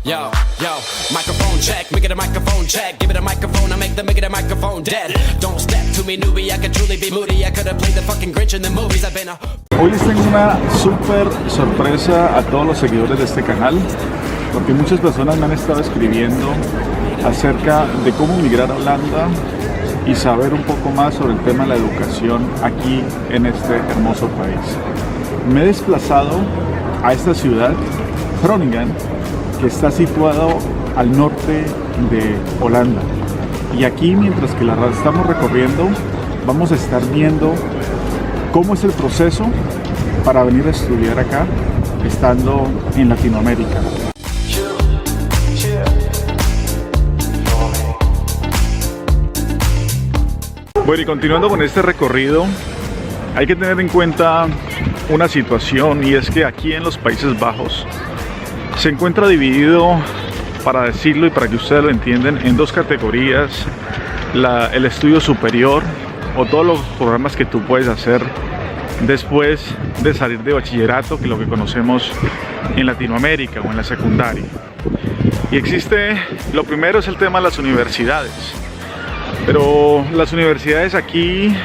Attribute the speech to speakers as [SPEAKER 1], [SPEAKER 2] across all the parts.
[SPEAKER 1] Yo, microphone check, make it a microphone check. Give it a microphone, I make it a microphone dead. Don't step to me, newbie, I could truly be moody. I could have played the fucking Grinch in the movies. I've been a...
[SPEAKER 2] Hoy les tengo una súper sorpresa a todos los seguidores de este canal, porque muchas personas me han estado escribiendo acerca de cómo migrar a Holanda y saber un poco más sobre el tema de la educación aquí en este hermoso país. Me he desplazado a esta ciudad, Groningen, que está situado al norte de Holanda. Y aquí, mientras que la estamos recorriendo, vamos a estar viendo cómo es el proceso para venir a estudiar acá, estando en Latinoamérica. Bueno, y continuando con este recorrido, hay que tener en cuenta una situación, y es que aquí en los Países Bajos se encuentra dividido, para decirlo y para que ustedes lo entiendan, en dos categorías: el estudio superior, o todos los programas que tú puedes hacer después de salir de bachillerato, que es lo que conocemos en Latinoamérica o en la secundaria. Y existe, lo primero es el tema de las universidades, pero las universidades aquí,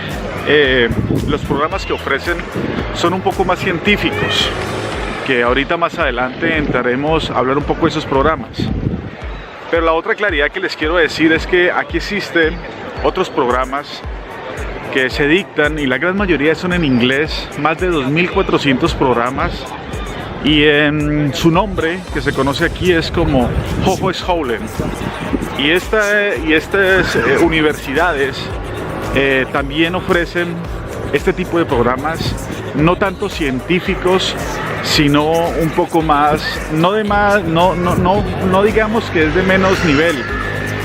[SPEAKER 2] los programas que ofrecen son un poco más científicos, que ahorita más adelante entraremos a hablar un poco de esos programas. Pero la otra claridad que les quiero decir es que aquí existen otros programas que se dictan, y la gran mayoría son en inglés, más de 2.400 programas, y en su nombre, que se conoce aquí, es como Hogescholen. Y estas universidades también ofrecen este tipo de programas, no tanto científicos, sino un poco más, no digamos que es de menos nivel,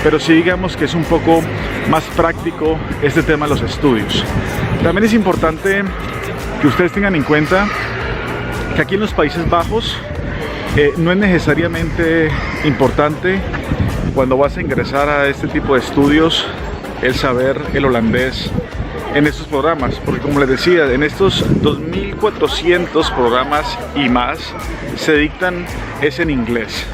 [SPEAKER 2] pero sí digamos que es un poco más práctico este tema de los estudios. También es importante que ustedes tengan en cuenta que aquí en los Países Bajos no es necesariamente importante, cuando vas a ingresar a este tipo de estudios, el saber el holandés en estos programas, porque como les decía, en estos 2.400 programas y más se dictan es en inglés.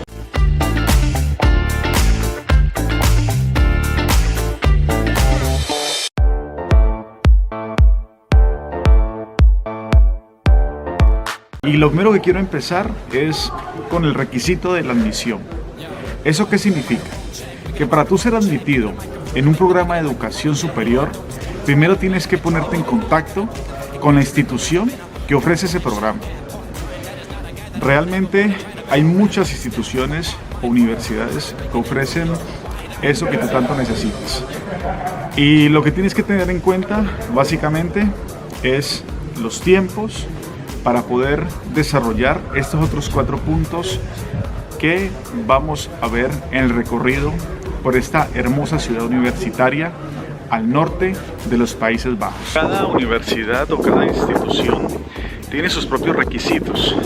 [SPEAKER 2] Y lo primero que quiero empezar es con el requisito de la admisión. ¿Eso qué significa? Que para tú ser admitido en un programa de educación superior, primero tienes que ponerte en contacto con la institución que ofrece ese programa. Realmente hay muchas instituciones o universidades que ofrecen eso que tú tanto necesitas. Y lo que tienes que tener en cuenta, básicamente, es los tiempos para poder desarrollar estos otros 4 puntos que vamos a ver en el recorrido por esta hermosa ciudad universitaria al norte de los Países Bajos. Cada universidad o cada institución tiene sus propios requisitos,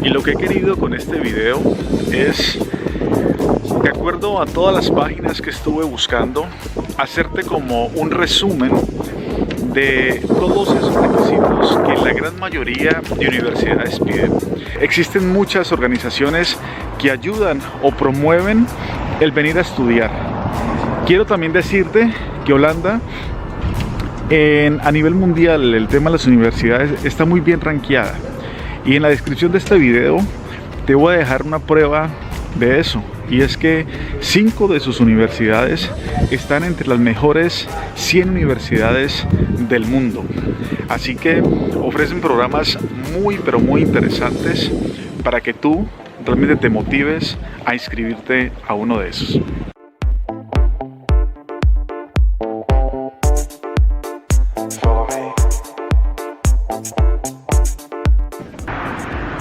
[SPEAKER 2] y lo que he querido con este video es, de acuerdo a todas las páginas que estuve buscando, hacerte como un resumen de todos esos requisitos que la gran mayoría de universidades piden. Existen muchas organizaciones que ayudan o promueven el venir a estudiar. Quiero también decirte que Holanda, a nivel mundial, el tema de las universidades está muy bien rankeada, y en la descripción de este video te voy a dejar una prueba de eso, y es que 5 de sus universidades están entre las mejores 100 universidades del mundo. Así que ofrecen programas muy pero muy interesantes para que tú realmente te motives a inscribirte a uno de esos.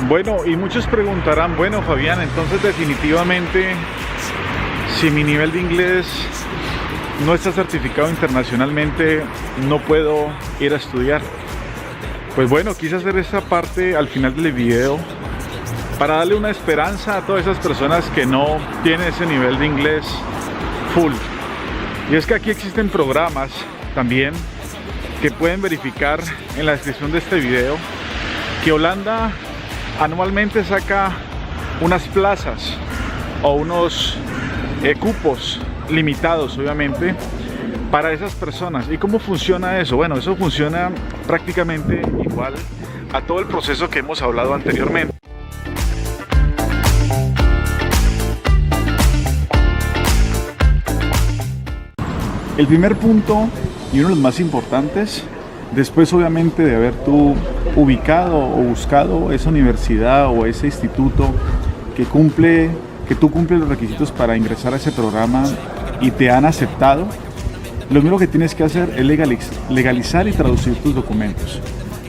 [SPEAKER 2] Bueno, y muchos preguntarán, bueno Fabián, entonces definitivamente si mi nivel de inglés no está certificado internacionalmente, no puedo ir a estudiar. Pues bueno, quise hacer esta parte al final del video para darle una esperanza a todas esas personas que no tienen ese nivel de inglés full. Y es que aquí existen programas también que pueden verificar en la descripción de este video que Holanda anualmente saca unas plazas o unos cupos limitados, obviamente, para esas personas. ¿Y cómo funciona eso? Bueno, eso funciona prácticamente igual a todo el proceso que hemos hablado anteriormente. El primer punto, y uno de los más importantes, después obviamente de haber tú ubicado o buscado esa universidad o ese instituto que tú cumples los requisitos para ingresar a ese programa y te han aceptado, lo único que tienes que hacer es legalizar y traducir tus documentos.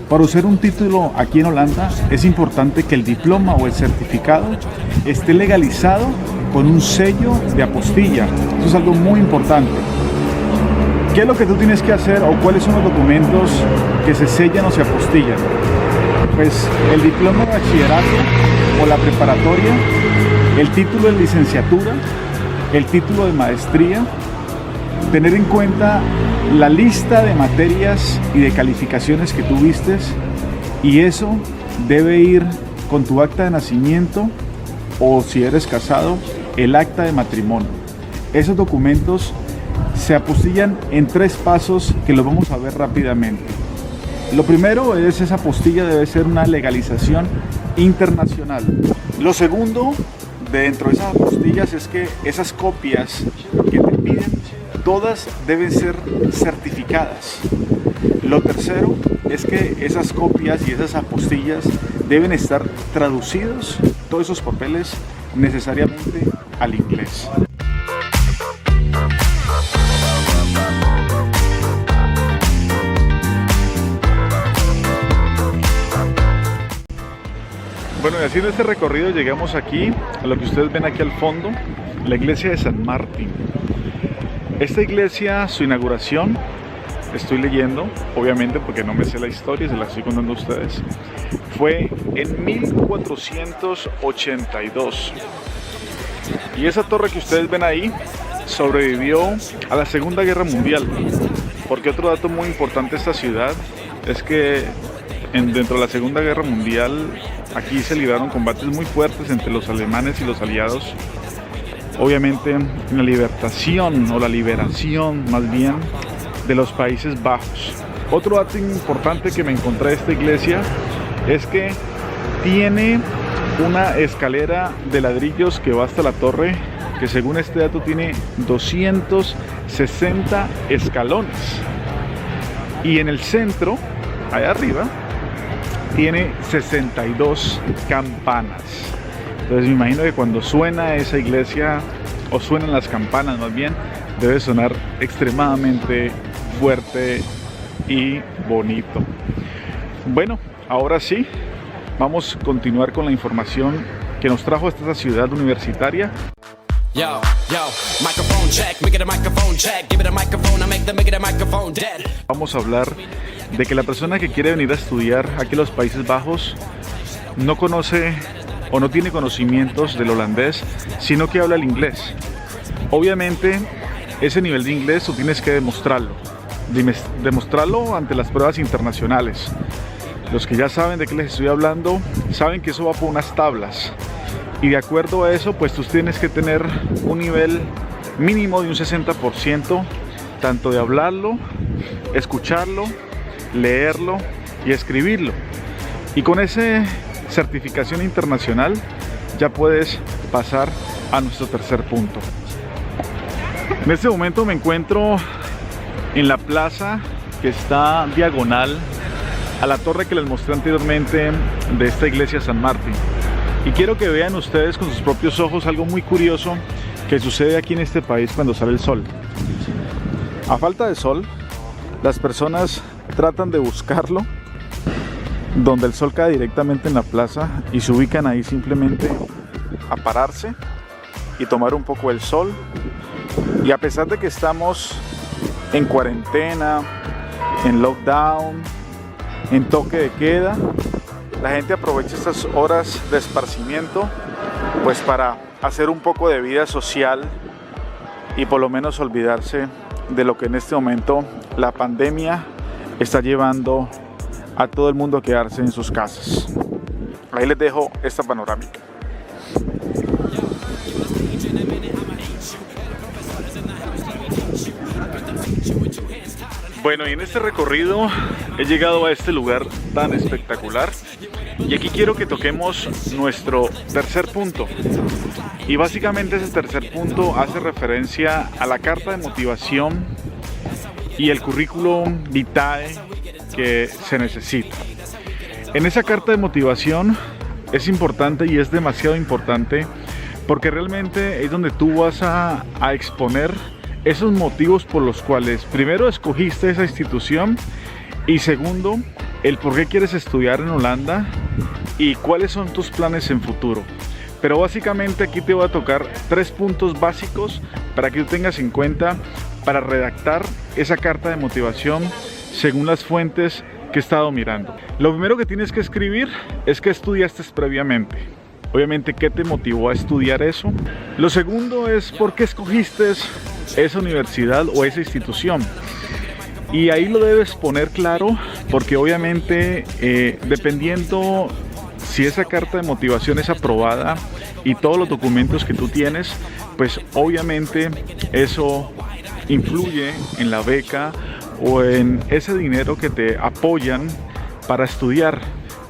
[SPEAKER 2] Para usar un título aquí en Holanda es importante que el diploma o el certificado esté legalizado con un sello de apostilla. Eso es algo muy importante. ¿Qué es lo que tú tienes que hacer o cuáles son los documentos que se sellan o se apostillan? Pues el diploma de bachillerato o la preparatoria, el título de licenciatura, el título de maestría, tener en cuenta la lista de materias y de calificaciones que tuviste, y eso debe ir con tu acta de nacimiento o, si eres casado, el acta de matrimonio. Esos documentos se apostillan en 3 pasos que los vamos a ver rápidamente. Lo primero es, esa apostilla debe ser una legalización internacional. Lo segundo, dentro de esas apostillas, es que esas copias que te piden, todas deben ser certificadas. Lo tercero es que esas copias y esas apostillas deben estar traducidos, todos esos papeles, necesariamente al inglés. Bueno, y haciendo este recorrido llegamos aquí a lo que ustedes ven aquí al fondo, la iglesia de San Martín. Esta iglesia, su inauguración, estoy leyendo, obviamente porque no me sé la historia, se la estoy contando a ustedes, fue en 1482. Y esa torre que ustedes ven ahí sobrevivió a la Segunda Guerra Mundial. Porque otro dato muy importante de esta ciudad es que dentro de la Segunda Guerra Mundial aquí se libraron combates muy fuertes entre los alemanes y los aliados. Obviamente en la liberación más bien de los Países Bajos. Otro dato importante que me encontré de esta iglesia es que tiene una escalera de ladrillos que va hasta la torre, que según este dato tiene 260 escalones. Y en el centro, allá arriba, tiene 62 campanas. Entonces me imagino que cuando suena esa iglesia, o suenan las campanas más bien, debe sonar extremadamente fuerte y bonito. Bueno, ahora sí, vamos a continuar con la información que nos trajo hasta esta ciudad universitaria.
[SPEAKER 1] Yo, microphone check, make it a microphone check, give it a microphone, I make it a microphone dead.
[SPEAKER 2] Vamos a hablar de que la persona que quiere venir a estudiar aquí en los Países Bajos no conoce o no tiene conocimientos del holandés, sino que habla el inglés. Obviamente, ese nivel de inglés tú tienes que demostrarlo ante las pruebas internacionales. Los que ya saben de qué les estoy hablando, saben que eso va por unas tablas. Y de acuerdo a eso, pues tú tienes que tener un nivel mínimo de un 60%, tanto de hablarlo, escucharlo, leerlo y escribirlo. Y con esa certificación internacional ya puedes pasar a nuestro tercer punto. En este momento me encuentro en la plaza que está diagonal a la torre que les mostré anteriormente de esta iglesia San Martín. Y quiero que vean ustedes con sus propios ojos algo muy curioso que sucede aquí en este país cuando sale el sol. A falta de sol, las personas tratan de buscarlo donde el sol cae directamente en la plaza y se ubican ahí simplemente a pararse y tomar un poco el sol. Y a pesar de que estamos en cuarentena, en lockdown, en toque de queda, la gente aprovecha estas horas de esparcimiento pues para hacer un poco de vida social y por lo menos olvidarse de lo que en este momento la pandemia está llevando a todo el mundo a quedarse en sus casas. Ahí les dejo esta panorámica. Bueno, y en este recorrido he llegado a este lugar tan espectacular y aquí quiero que toquemos nuestro tercer punto. Y básicamente ese tercer punto hace referencia a la carta de motivación y el currículum vitae que se necesita. En esa carta de motivación es importante y es demasiado importante porque realmente es donde tú vas a exponer esos motivos por los cuales primero escogiste esa institución y segundo, el por qué quieres estudiar en Holanda y cuáles son tus planes en futuro. Pero básicamente aquí te voy a tocar 3 puntos básicos para que tú tengas en cuenta para redactar esa carta de motivación según las fuentes que he estado mirando. Lo primero que tienes que escribir es qué estudiaste previamente. Obviamente, ¿qué te motivó a estudiar eso? Lo segundo es por qué escogiste esa universidad o esa institución. Y ahí lo debes poner claro porque obviamente dependiendo si esa carta de motivación es aprobada y todos los documentos que tú tienes, pues obviamente eso influye en la beca o en ese dinero que te apoyan para estudiar.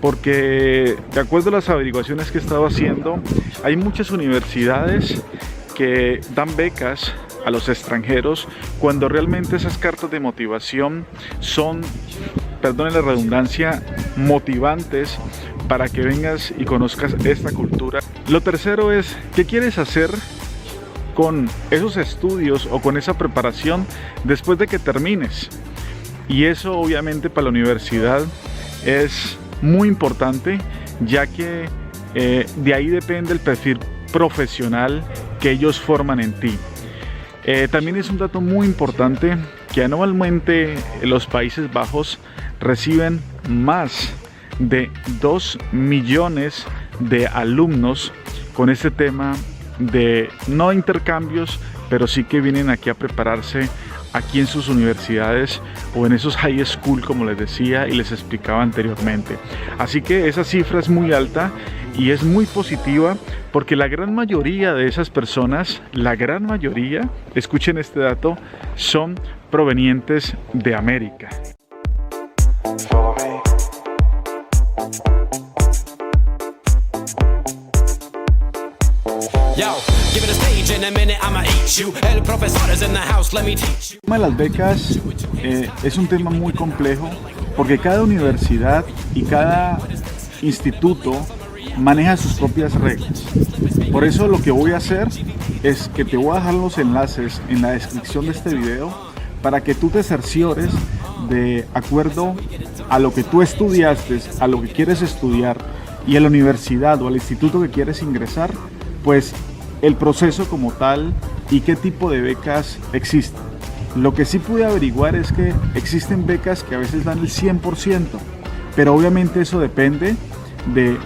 [SPEAKER 2] Porque de acuerdo a las averiguaciones que he estado haciendo, hay muchas universidades que dan becas a los extranjeros cuando realmente esas cartas de motivación son, perdonen la redundancia, motivantes para que vengas y conozcas esta cultura. Lo tercero es, ¿qué quieres hacer con esos estudios o con esa preparación después de que termines? Y eso obviamente para la universidad es muy importante, ya que de ahí depende el perfil profesional que ellos forman en ti. También es un dato muy importante que anualmente los Países Bajos reciben más de 2 millones de alumnos con este tema de no intercambios, pero sí que vienen aquí a prepararse aquí en sus universidades o en esos high school, como les decía y les explicaba anteriormente. Así que esa cifra es muy alta y es muy positiva porque la gran mayoría de esas personas, la gran mayoría, escuchen este dato, son provenientes de América. El tema de las becas es un tema muy complejo porque cada universidad y cada instituto maneja sus propias reglas. Por eso lo que voy a hacer es que te voy a dejar los enlaces en la descripción de este video para que tú te cerciores de acuerdo a lo que tú estudiaste, a lo que quieres estudiar y a la universidad o al instituto que quieres ingresar, pues el proceso como tal y qué tipo de becas existen. Lo que sí pude averiguar es que existen becas que a veces dan el 100%, pero obviamente eso depende de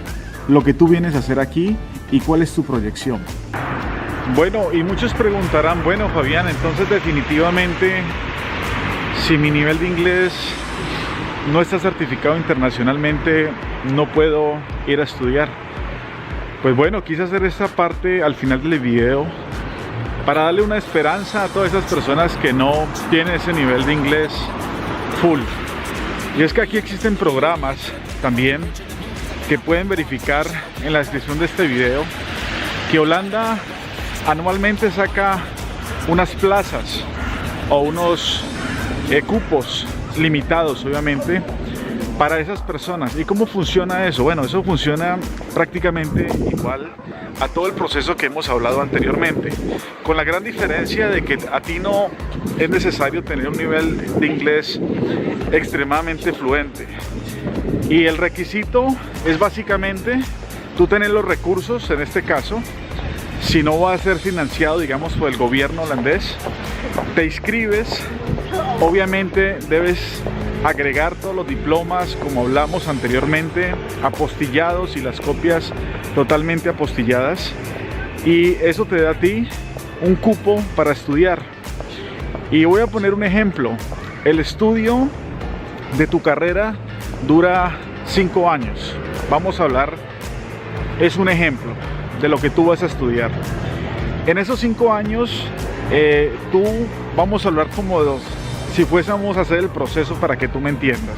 [SPEAKER 2] lo que tú vienes a hacer aquí y cuál es tu proyección. Bueno, y muchos preguntarán, bueno Fabián, entonces definitivamente si mi nivel de inglés no está certificado internacionalmente, no puedo ir a estudiar. Pues bueno, quise hacer esta parte al final del video para darle una esperanza a todas esas personas que no tienen ese nivel de inglés full. Y es que aquí existen programas también que pueden verificar en la descripción de este video que Holanda anualmente saca unas plazas o unos cupos limitados, obviamente, para esas personas. ¿Y cómo funciona eso? Bueno, eso funciona prácticamente igual a todo el proceso que hemos hablado anteriormente, con la gran diferencia de que a ti no es necesario tener un nivel de inglés extremadamente fluente. Y el requisito es básicamente tú tener los recursos, en este caso, si no va a ser financiado, digamos, por el gobierno holandés, te inscribes, obviamente debes agregar todos los diplomas, como hablamos anteriormente, apostillados y las copias totalmente apostilladas, y eso te da a ti un cupo para estudiar. Y voy a poner un ejemplo. El estudio de tu carrera dura 5 años. Vamos a hablar, es un ejemplo de lo que tú vas a estudiar. En esos 5 años, vamos a hablar como si fuésemos a hacer el proceso para que tú me entiendas.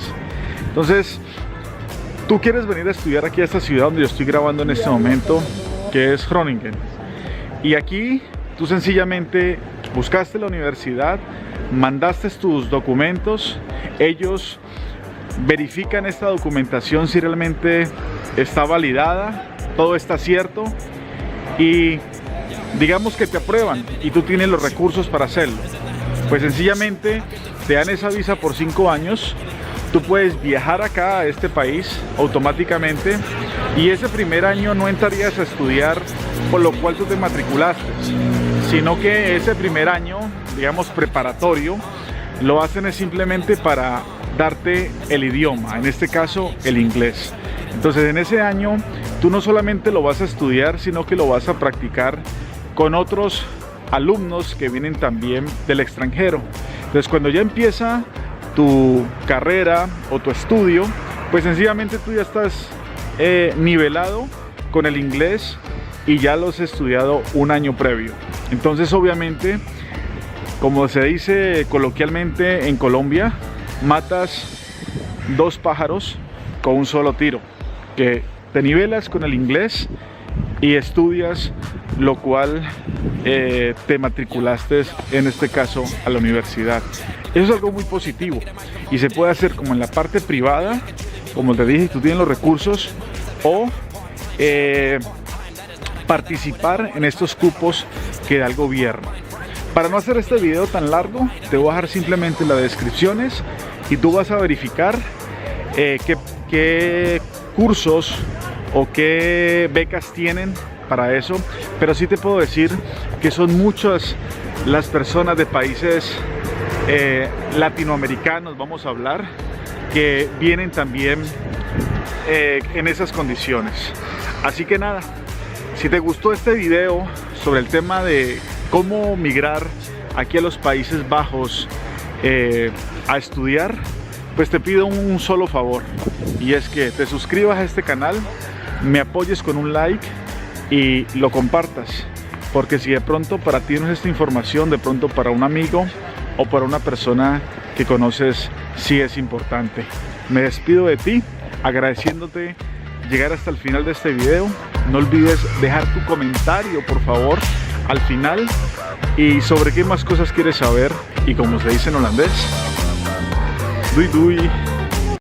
[SPEAKER 2] Entonces, tú quieres venir a estudiar aquí a esta ciudad donde yo estoy grabando en este momento, que es Groningen. Y aquí tú sencillamente buscaste la universidad, mandaste tus documentos, ellos verifican esta documentación si realmente está validada, todo está cierto y digamos que te aprueban y tú tienes los recursos para hacerlo. Pues sencillamente te dan esa visa por 5 años, tú puedes viajar acá a este país automáticamente y ese primer año no entrarías a estudiar por lo cual tú te matriculaste, sino que ese primer año, digamos preparatorio, lo hacen es simplemente para darte el idioma, en este caso el inglés. Entonces en ese año tú no solamente lo vas a estudiar, sino que lo vas a practicar con otros alumnos que vienen también del extranjero. Entonces cuando ya empieza tu carrera o tu estudio, pues sencillamente tú ya estás nivelado con el inglés y ya lo has estudiado un año previo. Entonces obviamente, como se dice coloquialmente en Colombia, matas 2 pájaros con un solo tiro, que te nivelas con el inglés y estudias, lo cual te matriculaste en este caso a la universidad. Eso es algo muy positivo y se puede hacer como en la parte privada, como te dije, tú tienes los recursos, o participar en estos cupos que da el gobierno. Para no hacer este video tan largo, te voy a dejar simplemente las descripciones y tú vas a verificar qué cursos o qué becas tienen para eso, pero sí te puedo decir que son muchas las personas de países latinoamericanos, vamos a hablar, que vienen también en esas condiciones. Así que nada, si te gustó este video sobre el tema de cómo migrar aquí a los Países Bajos a estudiar, pues te pido un solo favor, y es que te suscribas a este canal, me apoyes con un like y lo compartas, porque si de pronto para ti no es esta información, de pronto para un amigo o para una persona que conoces sí es importante. Me despido de ti agradeciéndote llegar hasta el final de este video. No olvides dejar tu comentario, por favor, al final, y sobre qué más cosas quieres saber, y como se dice en holandés, doei doei.